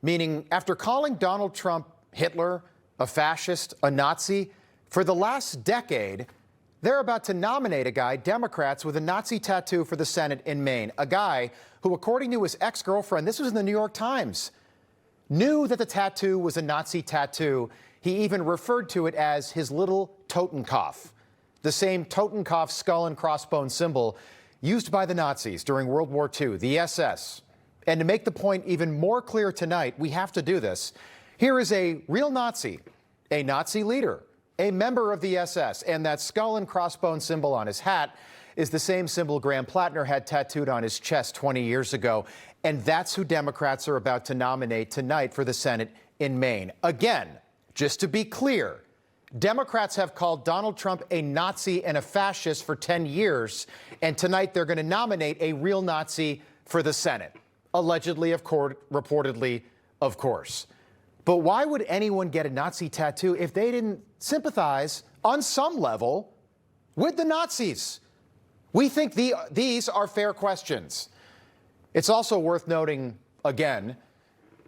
meaning after calling Donald Trump Hitler, a fascist, a Nazi, for the last decade, they're about to nominate a guy, Democrats, with a Nazi tattoo for the Senate in Maine. A guy who, according to his ex-girlfriend, this was in the New York Times, knew that the tattoo was a Nazi tattoo. He even referred to it as his little Totenkopf, the same Totenkopf skull and crossbones symbol used by the Nazis during World War II, the SS. And to make the point even more clear tonight, we have to do this. Here is a real Nazi, a Nazi leader, a member of the SS, and that skull and crossbones symbol on his hat is the same symbol Graham Platner had tattooed on his chest 20 years ago. And that's who Democrats are about to nominate tonight for the Senate in Maine. Again, just to be clear, Democrats have called Donald Trump a Nazi and a fascist for 10 years, and tonight they're going to nominate a real Nazi for the Senate. Allegedly, of course, reportedly, of course. But why would anyone get a Nazi tattoo if they didn't sympathize on some level with the Nazis? We think these are fair questions. It's also worth noting, again,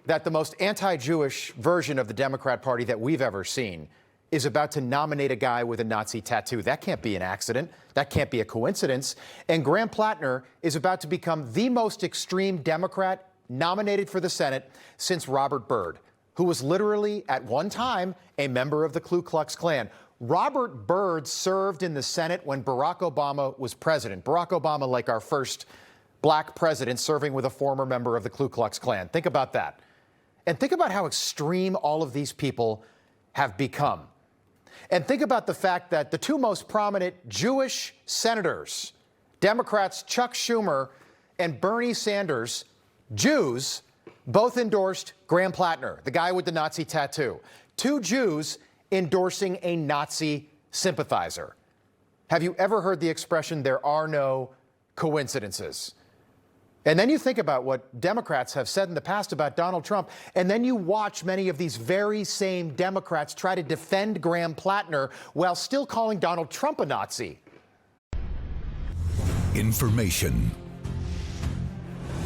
that the most anti-Jewish version of the Democrat Party that we've ever seen is about to nominate a guy with a Nazi tattoo. That can't be an accident. That can't be a coincidence. And Graham Platner is about to become the most extreme Democrat nominated for the Senate since Robert Byrd, who was literally, at one time, a member of the Ku Klux Klan. Robert Byrd served in the Senate when Barack Obama was president. Barack Obama, like our first black president, serving with a former member of the Ku Klux Klan. Think about that. And think about how extreme all of these people have become. And think about the fact that the two most prominent Jewish senators, Democrats Chuck Schumer and Bernie Sanders, Jews, both endorsed Graham Platner, the guy with the Nazi tattoo. Two Jews endorsing a Nazi sympathizer. Have you ever heard the expression, there are no coincidences? And then you think about what Democrats have said in the past about Donald Trump, and then you watch many of these very same Democrats try to defend Graham Platner while still calling Donald Trump a Nazi. Information.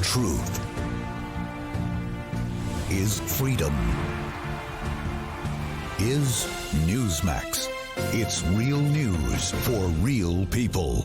Truth is freedom. Is Newsmax. It's real news for real people.